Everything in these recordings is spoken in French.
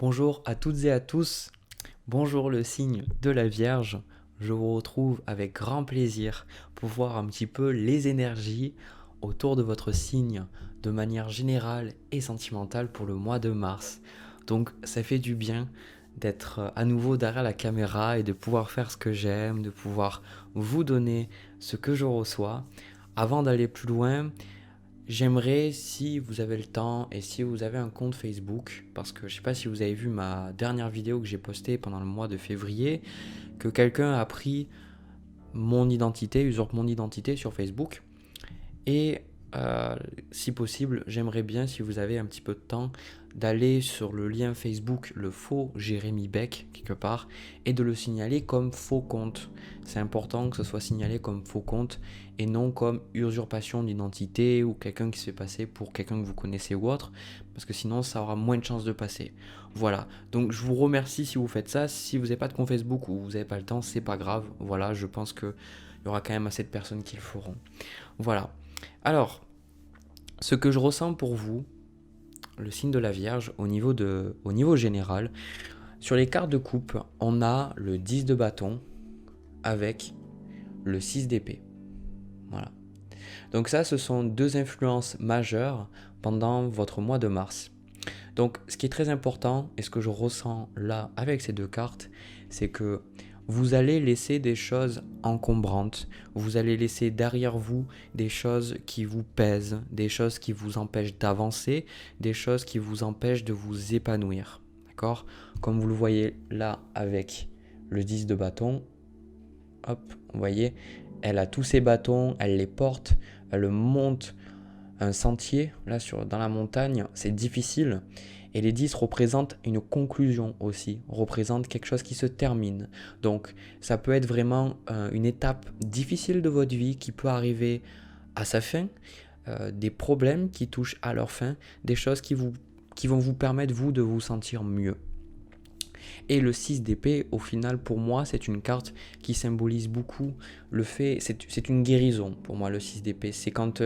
Bonjour à toutes et à tous, bonjour le signe de la Vierge. Je vous retrouve avec grand plaisir pour voir un petit peu les énergies autour de votre signe de manière générale et sentimentale pour le mois de mars. Donc ça fait du bien d'être à nouveau derrière la caméra et de pouvoir faire ce que j'aime, de pouvoir vous donner ce que je reçois. Avant d'aller plus loin, j'aimerais, si vous avez le temps et si vous avez un compte Facebook, parce que je ne sais pas si vous avez vu ma dernière vidéo que j'ai postée pendant le mois de février, que quelqu'un a pris mon identité, usurpe mon identité sur Facebook. Et si possible, j'aimerais bien, si vous avez un petit peu de temps, d'aller sur le lien Facebook, le faux Jérémy Beck, quelque part, et de le signaler comme faux compte. C'est important que ce soit signalé comme faux compte et non comme usurpation d'identité ou quelqu'un qui se fait passer pour quelqu'un que vous connaissez ou autre, parce que sinon ça aura moins de chances de passer. Voilà, donc je vous remercie si vous faites ça. Si vous n'avez pas de compte Facebook ou vous n'avez pas le temps, c'est pas grave. Voilà, je pense qu'il y aura quand même assez de personnes qui le feront. Voilà. Alors, ce que je ressens pour vous, le signe de la Vierge, au niveau général, sur les cartes de coupe, on a le 10 de bâton avec le 6 d'épée. Voilà. Donc ça, ce sont deux influences majeures pendant votre mois de mars. Donc, ce qui est très important, et ce que je ressens là avec ces deux cartes, c'est que vous allez laisser des choses encombrantes, vous allez laisser derrière vous des choses qui vous pèsent, des choses qui vous empêchent d'avancer, des choses qui vous empêchent de vous épanouir. D'accord? Comme vous le voyez là avec le 10 de bâton, hop, vous voyez, elle a tous ses bâtons, elle les porte, elle monte un sentier là dans la montagne, c'est difficile. Et les 10 représentent une conclusion aussi, représentent quelque chose qui se termine. Donc ça peut être vraiment une étape difficile de votre vie qui peut arriver à sa fin, des problèmes qui touchent à leur fin, des choses qui vont vous permettre vous de vous sentir mieux. Et le 6 d'épée, au final, pour moi, c'est une carte qui symbolise beaucoup le fait, c'est une guérison pour moi, le 6 d'épée. C'est quand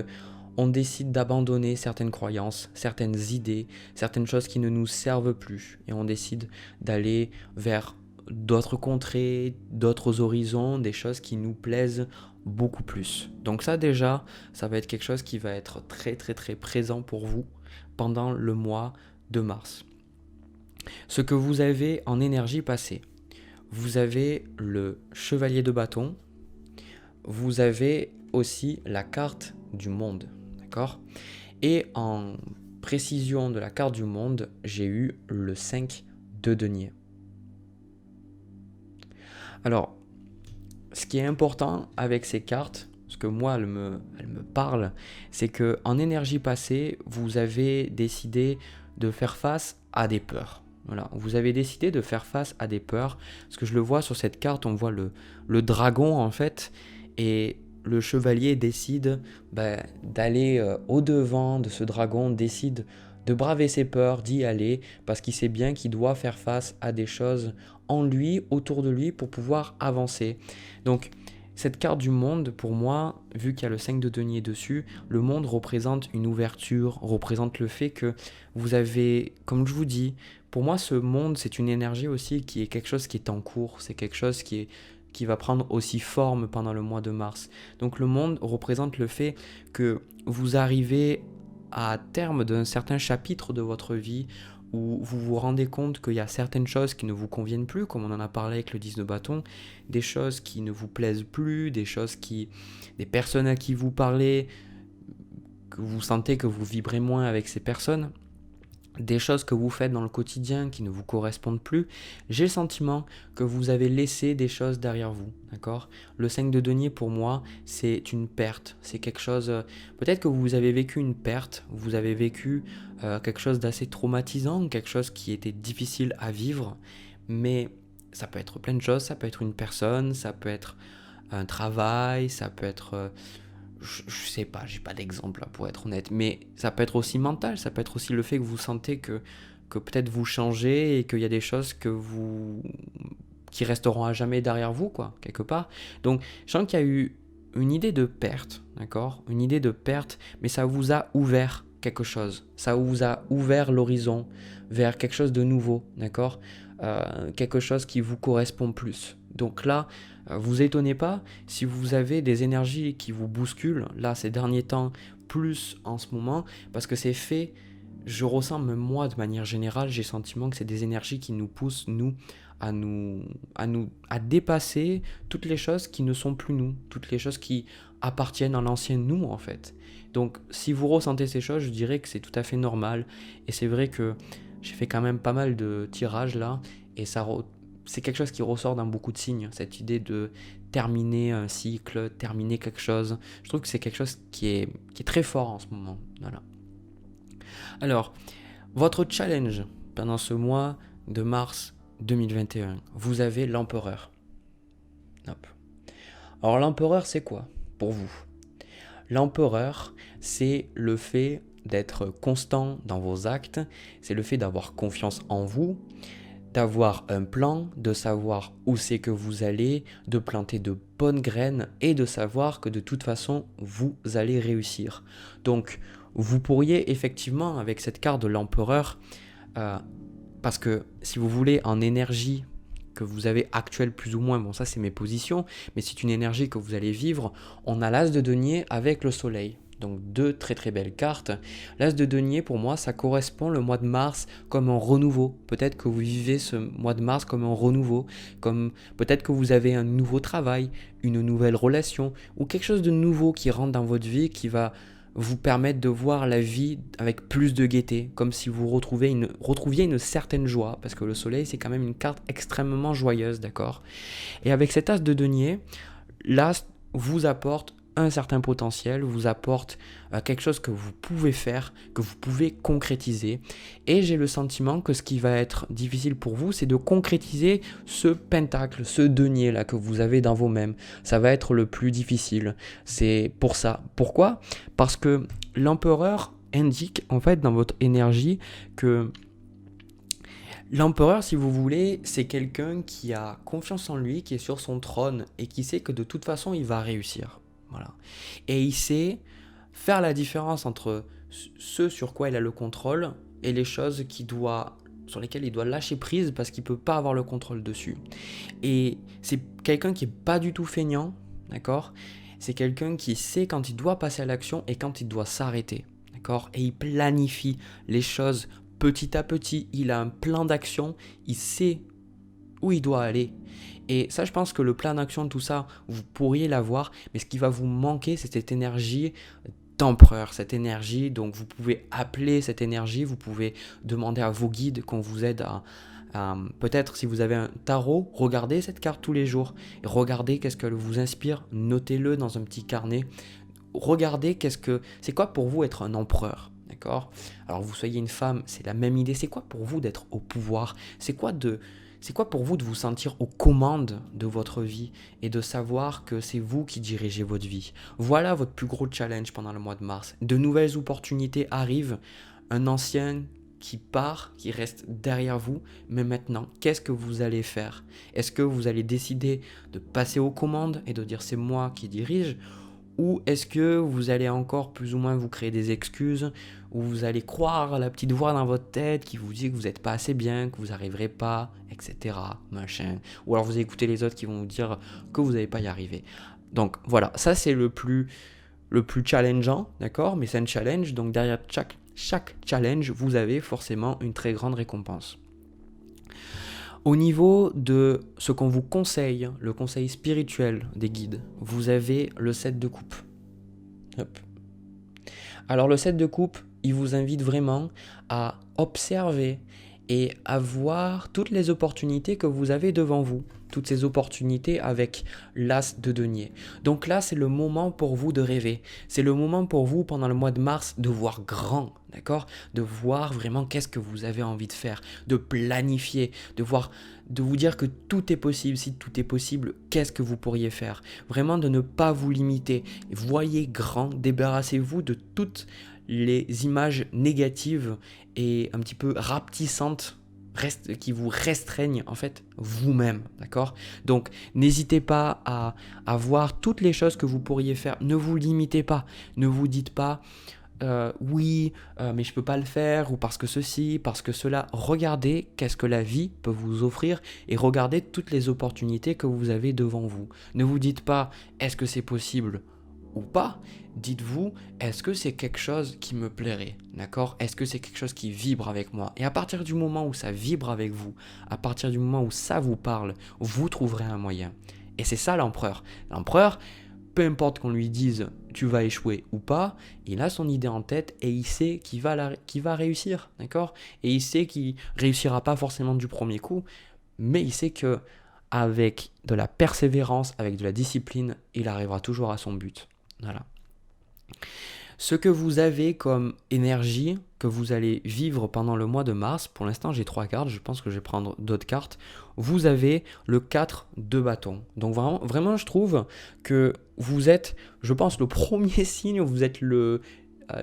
on décide d'abandonner certaines croyances, certaines idées, certaines choses qui ne nous servent plus. Et on décide d'aller vers d'autres contrées, d'autres horizons, des choses qui nous plaisent beaucoup plus. Donc ça déjà, ça va être quelque chose qui va être très très très présent pour vous pendant le mois de mars. Ce que vous avez en énergie passée, vous avez le chevalier de bâton, vous avez aussi la carte du monde, d'accord? Et en précision de la carte du monde, j'ai eu le 5 de denier. Alors, ce qui est important avec ces cartes, ce que moi elles me parlent, c'est que en énergie passée, vous avez décidé de faire face à des peurs. Voilà, vous avez décidé de faire face à des peurs. Parce que je le vois sur cette carte, on voit le dragon en fait, et le chevalier décide d'aller au-devant de ce dragon, décide de braver ses peurs, d'y aller, parce qu'il sait bien qu'il doit faire face à des choses en lui, autour de lui, pour pouvoir avancer. Donc, cette carte du monde, pour moi, vu qu'il y a le 5 de denier dessus, le monde représente une ouverture, représente le fait que vous avez, comme je vous dis, pour moi, ce monde, c'est une énergie aussi qui est quelque chose qui est en cours, c'est quelque chose qui va prendre aussi forme pendant le mois de mars. Donc le monde représente le fait que vous arrivez à terme d'un certain chapitre de votre vie où vous vous rendez compte qu'il y a certaines choses qui ne vous conviennent plus, comme on en a parlé avec le 10 de bâton, des choses qui ne vous plaisent plus, des personnes à qui vous parlez, que vous sentez que vous vibrez moins avec ces personnes, des choses que vous faites dans le quotidien qui ne vous correspondent plus, j'ai le sentiment que vous avez laissé des choses derrière vous, d'accord? Le 5 de denier pour moi, c'est une perte, c'est quelque chose, peut-être que vous avez vécu une perte, vous avez vécu quelque chose d'assez traumatisant, quelque chose qui était difficile à vivre, mais ça peut être plein de choses, ça peut être une personne, ça peut être un travail, ça peut être je sais pas, j'ai pas d'exemple là, pour être honnête, mais ça peut être aussi mental, ça peut être aussi le fait que vous sentez que peut-être vous changez et qu'il y a des choses qui resteront à jamais derrière vous, quoi, quelque part. Donc, je sens qu'il y a eu une idée de perte, d'accord? Une idée de perte, mais ça vous a ouvert quelque chose. Ça vous a ouvert l'horizon vers quelque chose de nouveau, d'accord? Quelque chose qui vous correspond plus. Donc là, vous étonnez pas si vous avez des énergies qui vous bousculent, là, ces derniers temps, plus en ce moment, parce que c'est fait, je ressens même moi, de manière générale, j'ai le sentiment que c'est des énergies qui nous poussent, nous, à dépasser toutes les choses qui ne sont plus nous, toutes les choses qui appartiennent à l'ancien nous, en fait. Donc, si vous ressentez ces choses, je dirais que c'est tout à fait normal. Et c'est vrai que j'ai fait quand même pas mal de tirages là, et c'est quelque chose qui ressort dans beaucoup de signes, cette idée de terminer un cycle, terminer quelque chose. Je trouve que c'est quelque chose qui est très fort en ce moment. Voilà. Alors, votre challenge pendant ce mois de mars 2021, vous avez l'empereur. Hop. Alors l'empereur, c'est quoi pour vous? L'empereur, c'est le fait d'être constant dans vos actes, c'est le fait d'avoir confiance en vous, d'avoir un plan, de savoir où c'est que vous allez, de planter de bonnes graines et de savoir que de toute façon, vous allez réussir. Donc, vous pourriez effectivement, avec cette carte de l'empereur, parce que si vous voulez, en énergie que vous avez actuelle plus ou moins, bon ça c'est mes positions, mais c'est une énergie que vous allez vivre, on a l'as de denier avec le soleil. Donc deux très très belles cartes. L'as de denier pour moi ça correspond le mois de mars comme un renouveau. Peut-être que vous vivez ce mois de mars comme un renouveau, comme peut-être que vous avez un nouveau travail, une nouvelle relation ou quelque chose de nouveau qui rentre dans votre vie qui va vous permettre de voir la vie avec plus de gaieté, comme si vous retrouviez une certaine joie, parce que le soleil c'est quand même une carte extrêmement joyeuse, d'accord? Et avec cet as de denier, l'as vous apporte un certain potentiel, vous apporte quelque chose que vous pouvez faire, que vous pouvez concrétiser. Et j'ai le sentiment que ce qui va être difficile pour vous, c'est de concrétiser ce pentacle, ce denier là que vous avez dans vos mains. Ça va être le plus difficile. C'est pour ça. Pourquoi? Parce que l'empereur indique en fait dans votre énergie que l'empereur, si vous voulez, c'est quelqu'un qui a confiance en lui, qui est sur son trône et qui sait que de toute façon il va réussir. Voilà. Et il sait faire la différence entre ce sur quoi il a le contrôle et les choses sur lesquelles il doit lâcher prise parce qu'il ne peut pas avoir le contrôle dessus. Et c'est quelqu'un qui n'est pas du tout feignant, d'accord? C'est quelqu'un qui sait quand il doit passer à l'action et quand il doit s'arrêter, d'accord? Et il planifie les choses petit à petit, il a un plan d'action, il sait où il doit aller. Et ça, je pense que le plan d'action de tout ça, vous pourriez l'avoir, mais ce qui va vous manquer, c'est cette énergie d'empereur, cette énergie. Donc, vous pouvez appeler cette énergie, vous pouvez demander à vos guides qu'on vous aide à peut-être si vous avez un tarot, regardez cette carte tous les jours. Et regardez qu'est-ce qu'elle vous inspire, notez-le dans un petit carnet. Regardez c'est quoi pour vous être un empereur, d'accord? Alors, vous soyez une femme, c'est la même idée. C'est quoi pour vous d'être au pouvoir? C'est quoi pour vous de vous sentir aux commandes de votre vie et de savoir que c'est vous qui dirigez votre vie? Voilà votre plus gros challenge pendant le mois de mars. De nouvelles opportunités arrivent, un ancien qui part, qui reste derrière vous, mais maintenant, qu'est-ce que vous allez faire? Est-ce que vous allez décider de passer aux commandes et de dire c'est moi qui dirige? Ou est-ce que vous allez encore plus ou moins vous créer des excuses, ou vous allez croire à la petite voix dans votre tête qui vous dit que vous n'êtes pas assez bien, que vous n'arriverez pas, etc. Machin. Ou alors vous écoutez les autres qui vont vous dire que vous n'allez pas y arriver. Donc voilà, ça c'est le plus challengeant, d'accord? Mais c'est un challenge, donc derrière chaque challenge, vous avez forcément une très grande récompense. Au niveau de ce qu'on vous conseille, le conseil spirituel des guides, vous avez le 7 de coupe. Hop. Alors le 7 de coupe, il vous invite vraiment à observer et à voir toutes les opportunités que vous avez devant vous. Toutes ces opportunités avec l'as de denier. Donc là, c'est le moment pour vous de rêver. C'est le moment pour vous, pendant le mois de mars, de voir grand, d'accord? De voir vraiment qu'est-ce que vous avez envie de faire, de planifier, de vous dire que tout est possible. Si tout est possible, qu'est-ce que vous pourriez faire? Vraiment de ne pas vous limiter. Voyez grand, débarrassez-vous de toutes les images négatives et un petit peu rapetissantes qui vous restreignent en fait vous-même, d'accord? Donc n'hésitez pas à voir toutes les choses que vous pourriez faire. Ne vous limitez pas, ne vous dites pas oui, mais je peux pas le faire, ou parce que ceci, parce que cela. Regardez qu'est-ce que la vie peut vous offrir et regardez toutes les opportunités que vous avez devant vous. Ne vous dites pas, est-ce que c'est possible ou pas? Dites-vous, est-ce que c'est quelque chose qui me plairait? D'accord? Est-ce que c'est quelque chose qui vibre avec moi? Et à partir du moment où ça vibre avec vous, à partir du moment où ça vous parle, vous trouverez un moyen. Et c'est ça l'empereur. L'empereur, peu importe qu'on lui dise tu vas échouer ou pas, il a son idée en tête et il sait qu'il va réussir, d'accord? Et il sait qu'il réussira pas forcément du premier coup, mais il sait que avec de la persévérance, avec de la discipline, il arrivera toujours à son but. Voilà. Ce que vous avez comme énergie que vous allez vivre pendant le mois de mars, pour l'instant j'ai 3 cartes, je pense que je vais prendre d'autres cartes. Vous avez le 4 de bâton. Donc vraiment je trouve que vous êtes, je pense, le premier signe, vous êtes le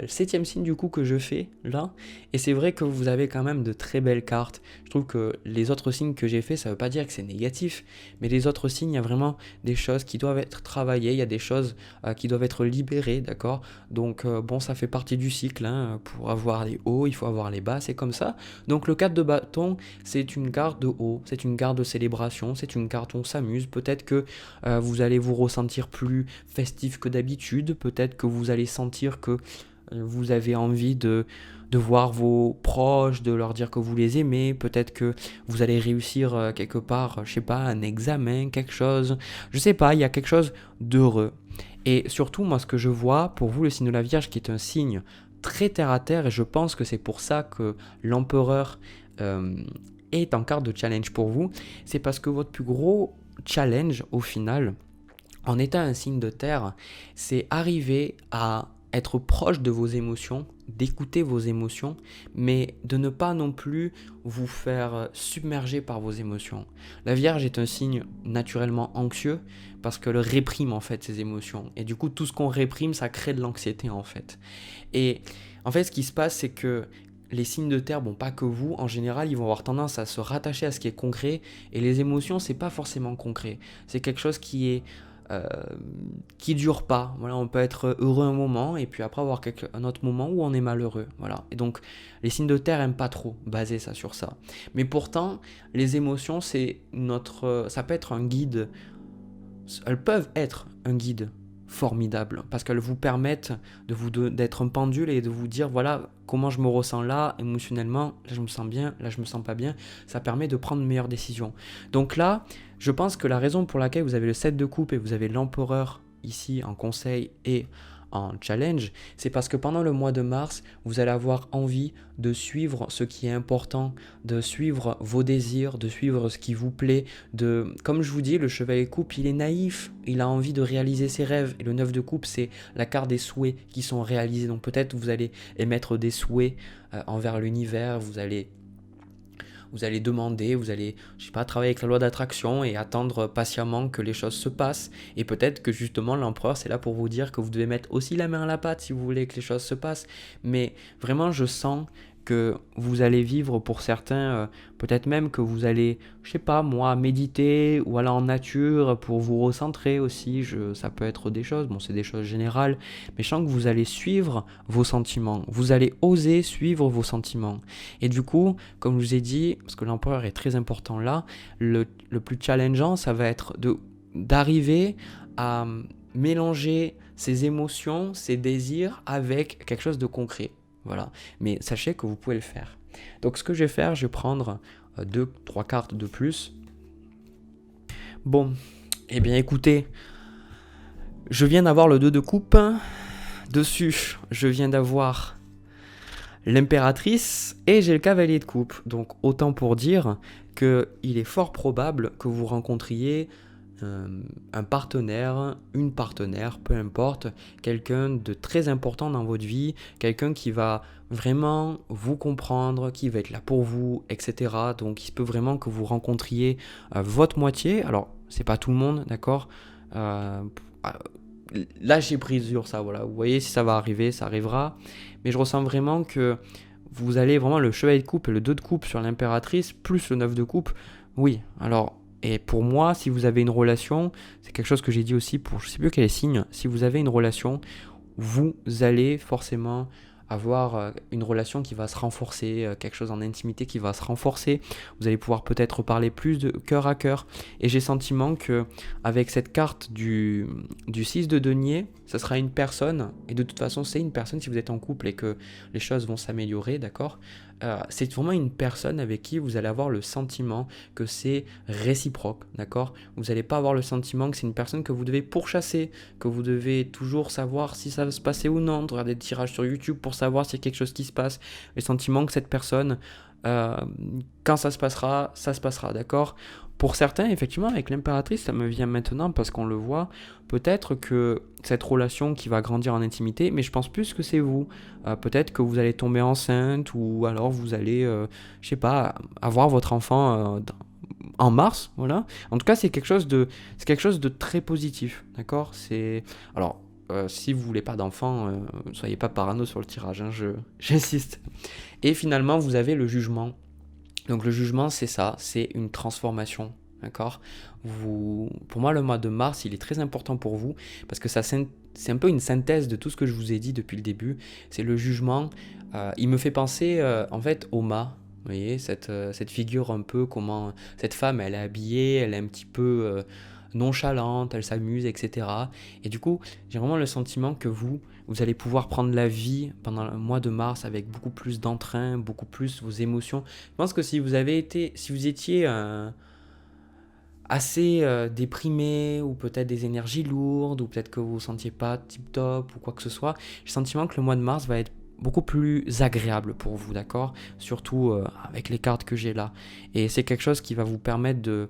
7e signe du coup que je fais là. Et c'est vrai que vous avez quand même de très belles cartes. Je trouve que les autres signes que j'ai fait, ça ne veut pas dire que c'est négatif, mais les autres signes, il y a vraiment des choses qui doivent être travaillées, il y a des choses qui doivent être libérées, d'accord? Donc bon, ça fait partie du cycle, hein. Pour avoir les hauts, il faut avoir les bas, c'est comme ça. Donc le 4 de bâton, c'est une carte de haut, c'est une carte de célébration, c'est une carte où on s'amuse. Peut-être que vous allez vous ressentir plus festif que d'habitude, peut-être que vous allez sentir que vous avez envie de voir vos proches, de leur dire que vous les aimez, peut-être que vous allez réussir quelque part, je sais pas, un examen, quelque chose, je sais pas, il y a quelque chose d'heureux. Et surtout, moi, ce que je vois, pour vous, le signe de la Vierge, qui est un signe très terre à terre, et je pense que c'est pour ça que l'empereur est en carte de challenge pour vous, c'est parce que votre plus gros challenge, au final, en étant un signe de terre, c'est arriver à être proche de vos émotions, d'écouter vos émotions, mais de ne pas non plus vous faire submerger par vos émotions. La Vierge est un signe naturellement anxieux parce qu'elle réprime en fait ses émotions. Et du coup, tout ce qu'on réprime, ça crée de l'anxiété en fait. Et en fait, ce qui se passe, c'est que les signes de terre, bon, pas que vous, en général, ils vont avoir tendance à se rattacher à ce qui est concret. Et les émotions, c'est pas forcément concret. C'est quelque chose qui dure pas. Voilà, on peut être heureux un moment et puis après avoir un autre moment où on est malheureux. Voilà. Et donc les signes de terre aiment pas trop baser ça sur ça. Mais pourtant, les émotions, ça peut être un guide. Elles peuvent être un guide formidable parce qu'elles vous permettent d'être un pendule et de vous dire voilà comment je me ressens là émotionnellement, là je me sens bien, là je me sens pas bien. Ça permet de prendre de meilleures décisions. Donc là, je pense que la raison pour laquelle vous avez le 7 de coupe et vous avez l'empereur ici en conseil et en challenge, c'est parce que pendant le mois de mars, vous allez avoir envie de suivre ce qui est important, de suivre vos désirs, de suivre ce qui vous plaît, comme je vous dis, le chevalier de coupe, il est naïf, il a envie de réaliser ses rêves, et le 9 de coupe, c'est la carte des souhaits qui sont réalisés, donc peut-être vous allez émettre des souhaits envers l'univers, vous allez demander, vous allez, je sais pas, travailler avec la loi d'attraction et attendre patiemment que les choses se passent. Et peut-être que justement l'empereur, c'est là pour vous dire que vous devez mettre aussi la main à la pâte si vous voulez que les choses se passent. Mais vraiment, je sens que vous allez vivre pour certains, peut-être même que vous allez, je sais pas moi, méditer ou aller en nature pour vous recentrer aussi, ça peut être des choses, bon c'est des choses générales, mais je sens que vous allez suivre vos sentiments, vous allez oser suivre vos sentiments. Et du coup, comme je vous ai dit, parce que l'empereur est très important là, le plus challengeant, ça va être d'arriver à mélanger ses émotions, ses désirs avec quelque chose de concret. Voilà, mais sachez que vous pouvez le faire. Donc ce que je vais faire, je vais prendre 2-3 cartes de plus. Bon, eh bien écoutez, je viens d'avoir le 2 de coupe. Dessus, je viens d'avoir l'impératrice et j'ai le cavalier de coupe. Donc autant pour dire qu'il est fort probable que vous rencontriez un partenaire, une partenaire, peu importe, quelqu'un de très important dans votre vie, quelqu'un qui va vraiment vous comprendre, qui va être là pour vous, etc. Donc il se peut vraiment que vous rencontriez votre moitié. Alors, c'est pas tout le monde, d'accord, lâchez prise sur ça, voilà. Vous voyez, si ça va arriver, ça arrivera. Mais je ressens vraiment que vous allez vraiment le chevalier de coupe et le 2 de coupe sur l'impératrice, plus le 9 de coupe. Oui, alors... Et pour moi, si vous avez une relation, c'est quelque chose que j'ai dit aussi pour je ne sais plus quel est le signe, si vous avez une relation vous allez forcément avoir une relation qui va se renforcer, quelque chose en intimité qui va se renforcer. Vous allez pouvoir peut-être parler plus de cœur à cœur. Et j'ai le sentiment que avec cette carte du 6 de denier, ça sera une personne, et de toute façon c'est une personne si vous êtes en couple et que les choses vont s'améliorer, d'accord. C'est vraiment une personne avec qui vous allez avoir le sentiment que c'est réciproque, d'accord. Vous n'allez pas avoir le sentiment que c'est une personne que vous devez pourchasser, que vous devez toujours savoir si ça va se passer ou non, de regarder des tirages sur YouTube pour savoir s'il y a quelque chose qui se passe. Le sentiment que cette personne, quand ça se passera, d'accord. Pour certains, effectivement, avec l'impératrice, ça me vient maintenant parce qu'on le voit, peut-être que cette relation qui va grandir en intimité, mais je pense plus que c'est vous. Peut-être que vous allez tomber enceinte ou alors vous allez, je sais pas, avoir votre enfant en mars, voilà. En tout cas, c'est quelque chose de très positif, d'accord. Alors, si vous voulez pas d'enfant, ne soyez pas parano sur le tirage, hein, j'insiste. Et finalement, vous avez le jugement. Donc le jugement, c'est ça, c'est une transformation, d'accord. Pour moi, le mois de mars, il est très important pour vous parce que c'est un peu une synthèse de tout ce que je vous ai dit depuis le début. C'est le jugement. Il me fait penser en fait au mât. Vous voyez, cette figure un peu, comment cette femme, elle est habillée, elle est un petit peu nonchalante, elle s'amuse, etc. Et du coup, j'ai vraiment le sentiment que vous allez pouvoir prendre la vie pendant le mois de mars avec beaucoup plus d'entrain, beaucoup plus vos émotions. Je pense que si vous étiez assez déprimé ou peut-être des énergies lourdes ou peut-être que vous vous sentiez pas tip top ou quoi que ce soit, j'ai le sentiment que le mois de mars va être beaucoup plus agréable pour vous, d'accord. Surtout avec les cartes que j'ai là. Et c'est quelque chose qui va vous permettre de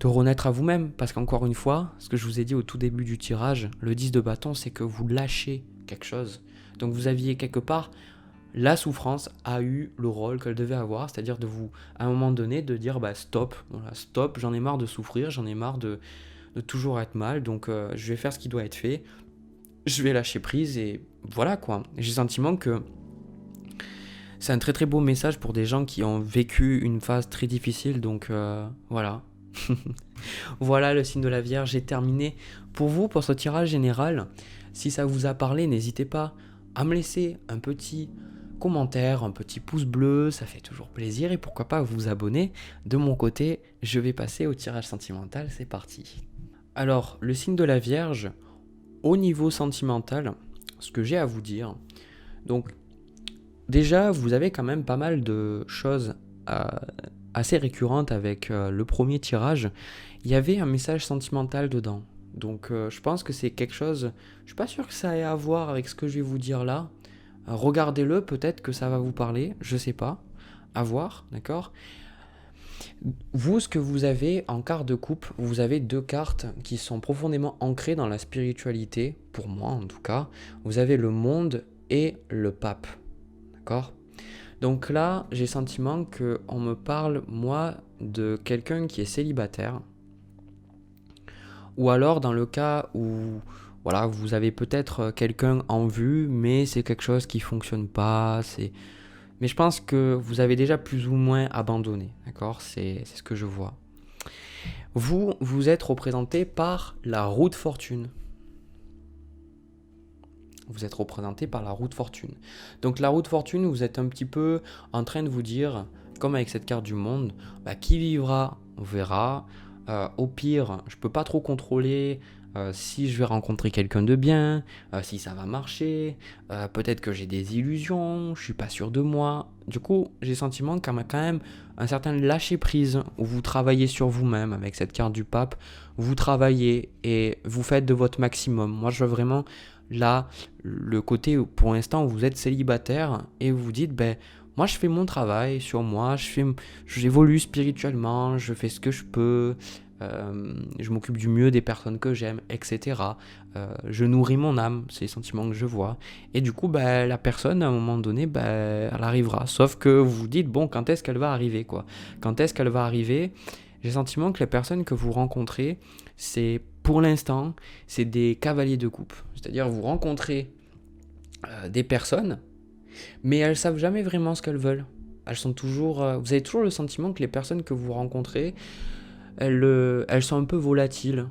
renaître à vous-même. Parce qu'encore une fois, ce que je vous ai dit au tout début du tirage, le 10 de bâton, c'est que vous lâchez quelque chose. Donc vous aviez quelque part, la souffrance a eu le rôle qu'elle devait avoir, c'est-à-dire à un moment donné, de dire bah stop, voilà, stop, j'en ai marre de souffrir, j'en ai marre de toujours être mal, donc je vais faire ce qui doit être fait, je vais lâcher prise et voilà quoi. J'ai le sentiment que c'est un très très beau message pour des gens qui ont vécu une phase très difficile, donc voilà. Voilà le signe de la Vierge, j'ai terminé pour vous pour ce tirage général. Si ça vous a parlé, n'hésitez pas à me laisser un petit commentaire, un petit pouce bleu, ça fait toujours plaisir et pourquoi pas vous abonner. De mon côté, je vais passer au tirage sentimental, c'est parti. Alors, le signe de la Vierge, au niveau sentimental, ce que j'ai à vous dire, donc déjà vous avez quand même pas mal de choses assez récurrentes avec le premier tirage. Il y avait un message sentimental dedans. Donc je pense que c'est quelque chose, je suis pas sûr que ça ait à voir avec ce que je vais vous dire là. Regardez-le, peut-être que ça va vous parler, je sais pas. À voir, d'accord. Vous, ce que vous avez en carte de coupe, vous avez deux cartes qui sont profondément ancrées dans la spiritualité, pour moi en tout cas. Vous avez le monde et le pape, d'accord. Donc là, j'ai le sentiment qu'on me parle, moi, de quelqu'un qui est célibataire. Ou alors dans le cas où voilà, vous avez peut-être quelqu'un en vue, mais c'est quelque chose qui ne fonctionne pas. Mais je pense que vous avez déjà plus ou moins abandonné, d'accord. C'est ce que je vois. Vous êtes représenté par la roue de fortune. Vous êtes représenté par la roue de fortune. Donc la roue de fortune, vous êtes un petit peu en train de vous dire, comme avec cette carte du monde, bah, qui vivra, on verra. Au pire, je ne peux pas trop contrôler si je vais rencontrer quelqu'un de bien, si ça va marcher, peut-être que j'ai des illusions, je ne suis pas sûr de moi. Du coup, j'ai le sentiment qu'il y a quand même un certain lâcher-prise où vous travaillez sur vous-même avec cette carte du pape. Vous travaillez et vous faites de votre maximum. Moi, je veux vraiment là le côté où pour l'instant vous êtes célibataire et vous vous dites ben moi je fais mon travail sur moi, j'évolue spirituellement, je fais ce que je peux, je m'occupe du mieux des personnes que j'aime, etc. Je nourris mon âme, c'est les sentiments que je vois. Et du coup, bah, la personne, à un moment donné, bah, elle arrivera. Sauf que vous vous dites, bon, quand est-ce qu'elle va arriver, quoi. Quand est-ce qu'elle va arriver? J'ai le sentiment que les personnes que vous rencontrez, pour l'instant, c'est des cavaliers de coupe. C'est-à-dire, vous rencontrez des personnes, mais elles savent jamais vraiment ce qu'elles veulent. Elles sont toujours, vous avez toujours le sentiment que les personnes que vous rencontrez, elles sont un peu volatiles.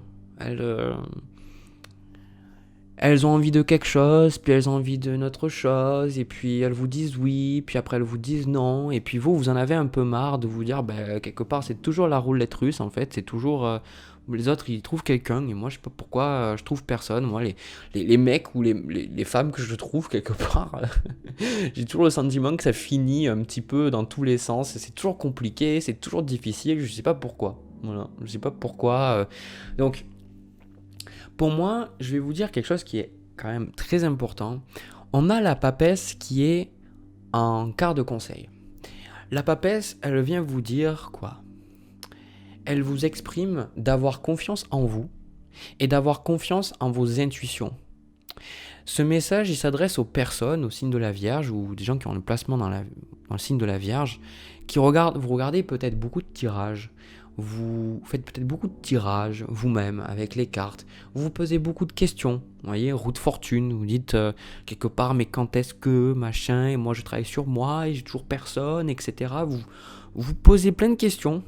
elles ont envie de quelque chose, puis elles ont envie d'une autre chose, et puis elles vous disent oui, puis après elles vous disent non, et puis vous en avez un peu marre de vous dire, ben, quelque part, c'est toujours la roulette russe, en fait, c'est toujours... les autres, ils trouvent quelqu'un, et moi, je sais pas pourquoi, je trouve personne. Moi, les mecs ou les femmes que je trouve, quelque part, j'ai toujours le sentiment que ça finit un petit peu dans tous les sens, et c'est toujours compliqué, c'est toujours difficile, je sais pas pourquoi. Voilà, je sais pas pourquoi. Donc, pour moi, je vais vous dire quelque chose qui est quand même très important. On a la papesse qui est en quart de conseil. La papesse, elle vient vous dire quoi? Elle vous exprime d'avoir confiance en vous et d'avoir confiance en vos intuitions. Ce message, il s'adresse aux personnes, au signe de la Vierge, ou des gens qui ont le placement dans le signe de la Vierge, vous regardez peut-être beaucoup de tirages, vous faites peut-être beaucoup de tirages vous-même avec les cartes, vous vous posez beaucoup de questions, vous voyez, roue de fortune, vous dites quelque part, mais quand est-ce que, machin, et moi je travaille sur moi, et j'ai toujours personne, etc. Vous posez plein de questions,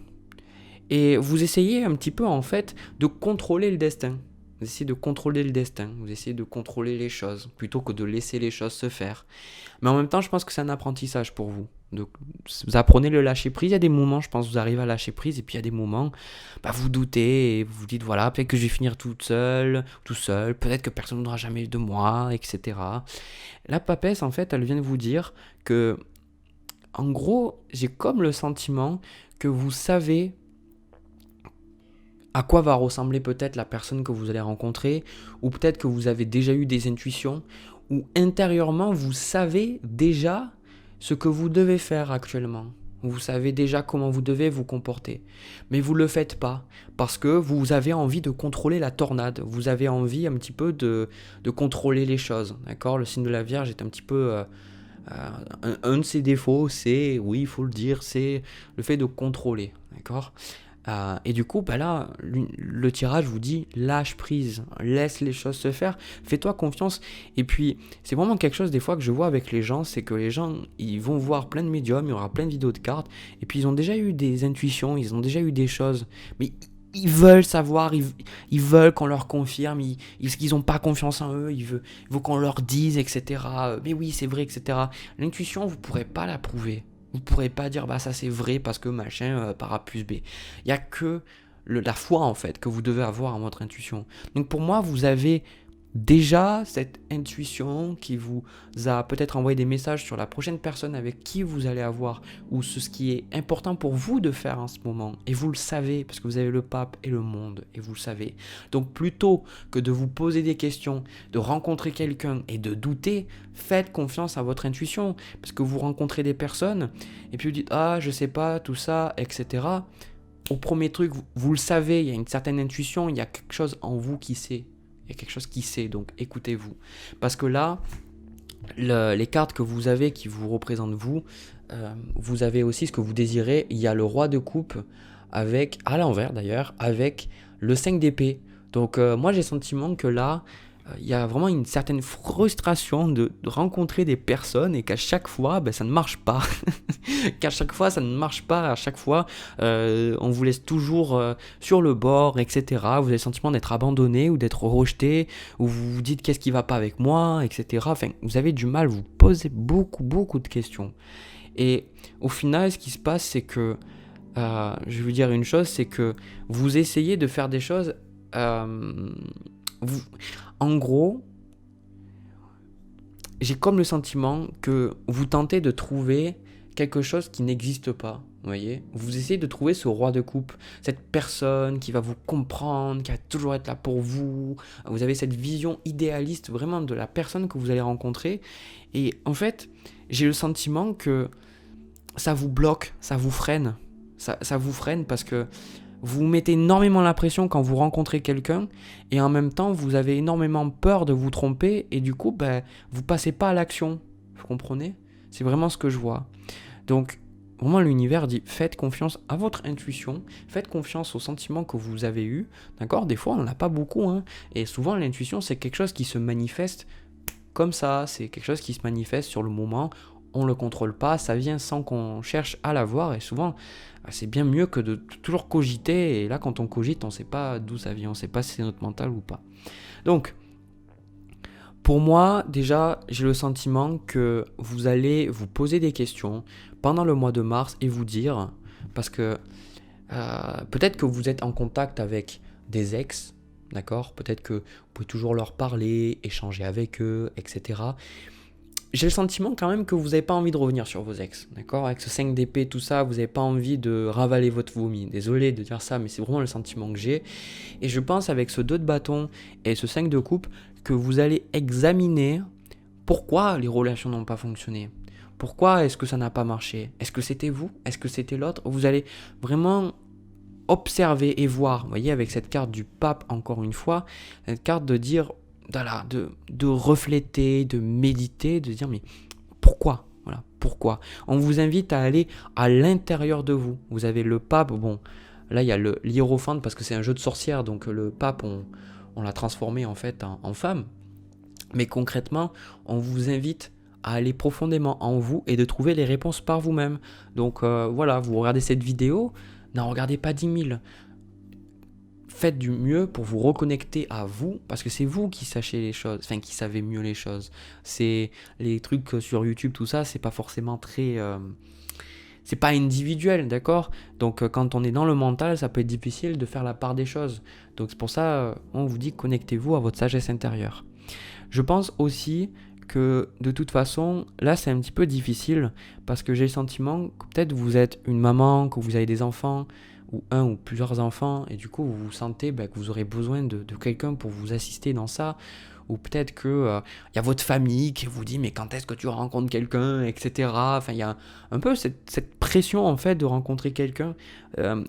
et vous essayez un petit peu en fait de contrôler le destin. Vous essayez de contrôler le destin, vous essayez de contrôler les choses, plutôt que de laisser les choses se faire. Mais en même temps, je pense que c'est un apprentissage pour vous. Donc, vous apprenez le lâcher prise, il y a des moments, je pense, vous arrivez à lâcher prise, et puis il y a des moments, bah, vous doutez, et vous vous dites, voilà, peut-être que je vais finir toute seule, tout seul, peut-être que personne n'aura jamais de moi, etc. La papesse, en fait, elle vient de vous dire que, en gros, j'ai comme le sentiment que vous savez à quoi va ressembler peut-être la personne que vous allez rencontrer, ou peut-être que vous avez déjà eu des intuitions, ou intérieurement vous savez déjà ce que vous devez faire actuellement. Vous savez déjà comment vous devez vous comporter. Mais vous ne le faites pas, parce que vous avez envie de contrôler la tornade, vous avez envie un petit peu de contrôler les choses. D'accord ? Le signe de la Vierge est un petit peu... un de ses défauts, c'est, oui, il faut le dire, c'est le fait de contrôler. D'accord ? Et du coup, bah là, le tirage vous dit lâche prise, laisse les choses se faire, fais-toi confiance. Et puis, c'est vraiment quelque chose des fois que je vois avec les gens, c'est que les gens, ils vont voir plein de médiums, il y aura plein de vidéos de cartes, et puis ils ont déjà eu des intuitions, ils ont déjà eu des choses, mais ils veulent savoir, ils veulent qu'on leur confirme, ils n'ont pas confiance en eux, il veut qu'on leur dise, etc. Mais oui, c'est vrai, etc. L'intuition, vous ne pourrez pas la prouver. Vous ne pourrez pas dire bah ça c'est vrai parce que machin par A plus B. Il n'y a que la foi en fait que vous devez avoir en votre intuition. Donc pour moi vous avez déjà cette intuition qui vous a peut-être envoyé des messages sur la prochaine personne avec qui vous allez avoir ou ce qui est important pour vous de faire en ce moment. Et vous le savez parce que vous avez le pape et le monde et vous le savez. Donc plutôt que de vous poser des questions, de rencontrer quelqu'un et de douter, faites confiance à votre intuition parce que vous rencontrez des personnes et puis vous dites ah je sais pas tout ça etc. Au premier truc vous le savez, il y a une certaine intuition, il y a quelque chose en vous qui sait. Il y a quelque chose qui sait, donc écoutez-vous. Parce que là, les cartes que vous avez qui vous représentent vous avez aussi ce que vous désirez. Il y a le roi de coupe avec, à l'envers d'ailleurs, avec le 5 d'épée. Donc moi j'ai le sentiment que là, il y a vraiment une certaine frustration de rencontrer des personnes et qu'à chaque fois, ça ne marche pas. Qu'à chaque fois, ça ne marche pas. À chaque fois, on vous laisse toujours sur le bord, etc. Vous avez le sentiment d'être abandonné ou d'être rejeté, ou vous vous dites qu'est-ce qui ne va pas avec moi, etc. Enfin, vous avez du mal, vous posez beaucoup de questions. Et au final, ce qui se passe, c'est que, je vais vous dire une chose, c'est que vous essayez de faire des choses... en gros, j'ai comme le sentiment que vous tentez de trouver quelque chose qui n'existe pas. Vous voyez, vous essayez de trouver ce roi de coupe, cette personne qui va vous comprendre, qui va toujours être là pour vous. Vous avez cette vision idéaliste vraiment de la personne que vous allez rencontrer. Et en fait, j'ai le sentiment que ça vous bloque, ça vous freine. Ça vous freine parce que vous mettez énormément la pression quand vous rencontrez quelqu'un et en même temps vous avez énormément peur de vous tromper et du coup vous passez pas à l'action. Vous comprenez ? C'est vraiment ce que je vois. Donc vraiment l'univers dit faites confiance à votre intuition, faites confiance aux sentiments que vous avez eus. D'accord ? Des fois on n'en a pas beaucoup et souvent l'intuition c'est quelque chose qui se manifeste comme ça, c'est quelque chose qui se manifeste sur le moment. On ne le contrôle pas, ça vient sans qu'on cherche à l'avoir et souvent c'est bien mieux que de toujours cogiter et là quand on cogite on ne sait pas d'où ça vient, on ne sait pas si c'est notre mental ou pas. Donc Pour moi, déjà, j'ai le sentiment que vous allez vous poser des questions pendant le mois de mars et vous dire, parce que peut-être que vous êtes en contact avec des ex, d'accord? Peut-être que vous pouvez toujours leur parler, échanger avec eux, etc. J'ai le sentiment quand même que vous n'avez pas envie de revenir sur vos ex, d'accord? Avec ce 5 d'épée, tout ça, vous n'avez pas envie de ravaler votre vomi. Désolé de dire ça, mais c'est vraiment le sentiment que j'ai. Et je pense avec ce 2 de bâton et ce 5 de coupe que vous allez examiner pourquoi les relations n'ont pas fonctionné. Pourquoi est-ce que ça n'a pas marché? Est-ce que c'était vous? Est-ce que c'était l'autre? Vous allez vraiment observer et voir, vous voyez, avec cette carte du pape, encore une fois, cette carte de dire, voilà, de refléter, de méditer, de dire, mais pourquoi? Voilà, pourquoi? On vous invite à aller à l'intérieur de vous. Vous avez le pape, bon, là il y a l'hiérophante parce que c'est un jeu de sorcière, donc le pape, on l'a transformé en fait en femme. Mais concrètement, on vous invite à aller profondément en vous et de trouver les réponses par vous-même. Donc voilà, vous regardez cette vidéo, n'en regardez pas 10 000. Faites du mieux pour vous reconnecter à vous, parce que c'est vous qui sachez les choses, enfin qui savez mieux les choses. C'est les trucs sur YouTube, tout ça, c'est pas forcément très... c'est pas individuel, d'accord? Donc quand on est dans le mental, ça peut être difficile de faire la part des choses. Donc c'est pour ça, on vous dit connectez-vous à votre sagesse intérieure. Je pense aussi que de toute façon, là c'est un petit peu difficile parce que j'ai le sentiment que peut-être vous êtes une maman, que vous avez des enfants ou un ou plusieurs enfants et du coup vous vous sentez que vous aurez besoin de quelqu'un pour vous assister dans ça, ou peut-être que y a votre famille qui vous dit mais quand est-ce que tu rencontres quelqu'un, etc. Enfin il y a un peu cette pression en fait de rencontrer quelqu'un.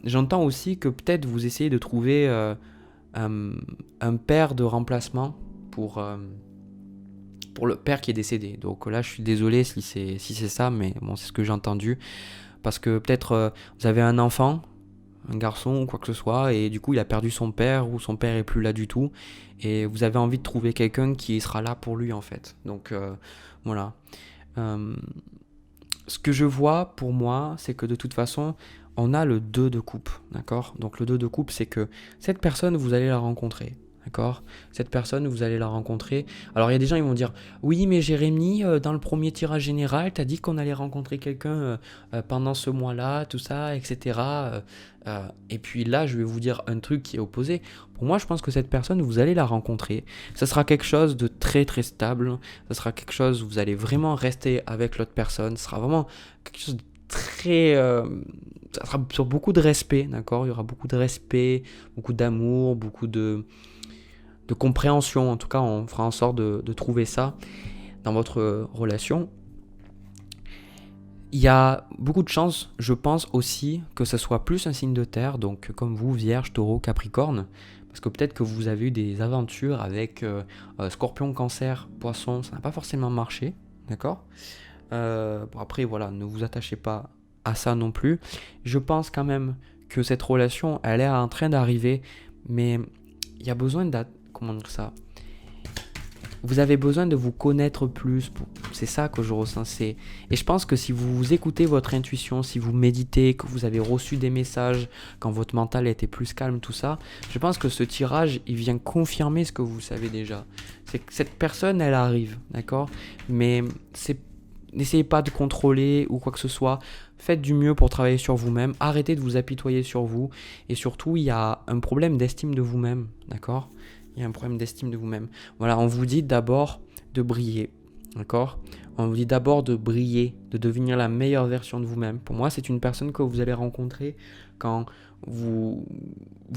J'entends aussi que peut-être vous essayez de trouver un père de remplacement pour le père qui est décédé. Donc là, je suis désolé si c'est ça, mais bon, c'est ce que j'ai entendu. Parce que peut-être vous avez un enfant, un garçon ou quoi que ce soit, et du coup, il a perdu son père ou son père est plus là du tout. Et vous avez envie de trouver quelqu'un qui sera là pour lui, en fait. Donc voilà. Ce que je vois pour moi, c'est que de toute façon, on a le 2 de coupe, d'accord? Donc le 2 de coupe, c'est que cette personne, vous allez la rencontrer. D'accord? Cette personne, vous allez la rencontrer. Alors, il y a des gens qui vont dire oui, mais Jérémy, dans le premier tirage général, tu as dit qu'on allait rencontrer quelqu'un pendant ce mois-là, tout ça, etc. Et puis là, je vais vous dire un truc qui est opposé. Pour moi, je pense que cette personne, vous allez la rencontrer. Ça sera quelque chose de très, très stable. Ça sera quelque chose où vous allez vraiment rester avec l'autre personne. Ce sera vraiment quelque chose de très. Ça sera sur beaucoup de respect, d'accord? Il y aura beaucoup de respect, beaucoup d'amour, beaucoup de compréhension. En tout cas, on fera en sorte de trouver ça dans votre relation. Il y a beaucoup de chances, je pense aussi, que ce soit plus un signe de terre, donc comme vous, Vierge, Taureau, Capricorne, parce que peut-être que vous avez eu des aventures avec Scorpion, Cancer, Poisson, ça n'a pas forcément marché, d'accord? Bon, après, voilà, ne vous attachez pas à ça non plus. Je pense quand même que cette relation, elle est en train d'arriver, mais il y a besoin comment dire ça? Vous avez besoin de vous connaître plus. C'est ça que je ressens. Et je pense que si vous écoutez votre intuition, si vous méditez, que vous avez reçu des messages, quand votre mental était plus calme, tout ça, je pense que ce tirage, il vient confirmer ce que vous savez déjà. C'est que cette personne, elle arrive, d'accord? Mais n'essayez pas de contrôler ou quoi que ce soit. Faites du mieux pour travailler sur vous-même. Arrêtez de vous apitoyer sur vous. Et surtout, il y a un problème d'estime de vous-même, d'accord? Il y a un problème d'estime de vous-même. Voilà, on vous dit d'abord de briller, d'accord? On vous dit d'abord de briller, de devenir la meilleure version de vous-même. Pour moi, c'est une personne que vous allez rencontrer quand vous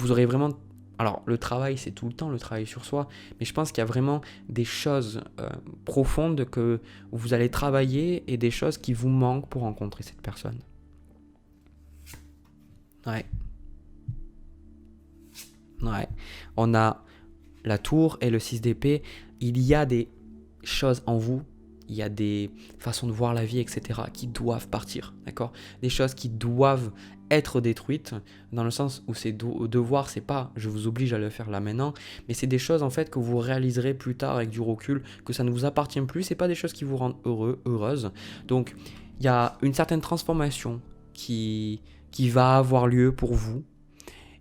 aurez vraiment... Alors, le travail, c'est tout le temps le travail sur soi, mais je pense qu'il y a vraiment des choses profondes que vous allez travailler et des choses qui vous manquent pour rencontrer cette personne. Ouais. On a la tour et le 6 d'épée. Il y a des choses en vous, il y a des façons de voir la vie, etc. qui doivent partir, d'accord? Des choses qui doivent être détruites, dans le sens où c'est devoir, c'est pas je vous oblige à le faire là maintenant, mais c'est des choses en fait que vous réaliserez plus tard avec du recul, que ça ne vous appartient plus, c'est pas des choses qui vous rendent heureuse. Donc il y a une certaine transformation qui va avoir lieu pour vous.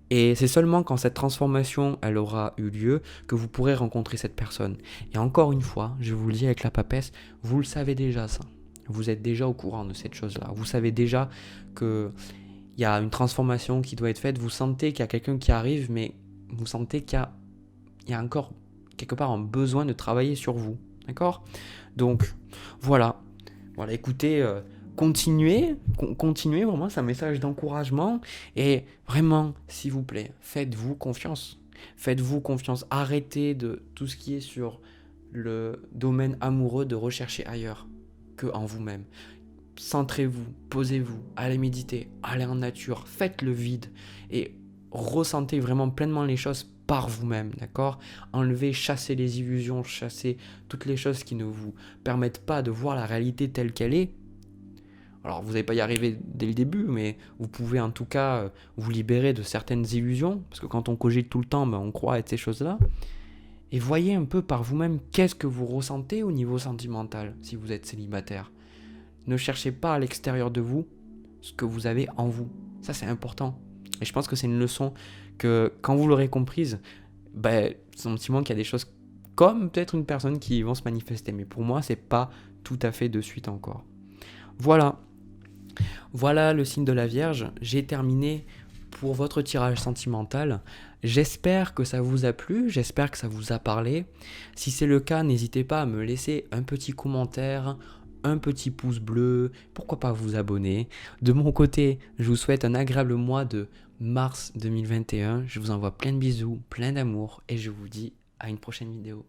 Et c'est seulement quand cette transformation, elle aura eu lieu, que vous pourrez rencontrer cette personne. Et encore une fois, je vous le dis avec la papesse, vous le savez déjà ça. Vous êtes déjà au courant de cette chose-là. Vous savez déjà qu'il y a une transformation qui doit être faite. Vous sentez qu'il y a quelqu'un qui arrive, mais vous sentez qu'il y a encore quelque part un besoin de travailler sur vous. D'accord ? Donc, voilà. Voilà, écoutez, continuez, vraiment, c'est un message d'encouragement. Et vraiment, s'il vous plaît, faites-vous confiance. Faites-vous confiance. Arrêtez de tout ce qui est sur le domaine amoureux de rechercher ailleurs que en vous-même. Centrez-vous, posez-vous, allez méditer, allez en nature, faites le vide et ressentez vraiment pleinement les choses par vous-même, d'accord ? Enlevez, chassez les illusions, chassez toutes les choses qui ne vous permettent pas de voir la réalité telle qu'elle est. Alors vous n'allez pas y arriver dès le début, mais vous pouvez en tout cas vous libérer de certaines illusions, parce que quand on cogite tout le temps, on croit à ces choses-là. Et voyez un peu par vous-même qu'est-ce que vous ressentez au niveau sentimental si vous êtes célibataire. Ne cherchez pas à l'extérieur de vous ce que vous avez en vous. Ça, c'est important. Et je pense que c'est une leçon que, quand vous l'aurez comprise, sentiment qu'il y a des choses comme peut-être une personne qui vont se manifester. Mais pour moi, c'est pas tout à fait de suite encore. Voilà. Voilà le signe de la Vierge. J'ai terminé pour votre tirage sentimental. J'espère que ça vous a plu, j'espère que ça vous a parlé. Si c'est le cas, n'hésitez pas à me laisser un petit commentaire, un petit pouce bleu, pourquoi pas vous abonner. De mon côté, je vous souhaite un agréable mois de mars 2021. Je vous envoie plein de bisous, plein d'amour et je vous dis à une prochaine vidéo.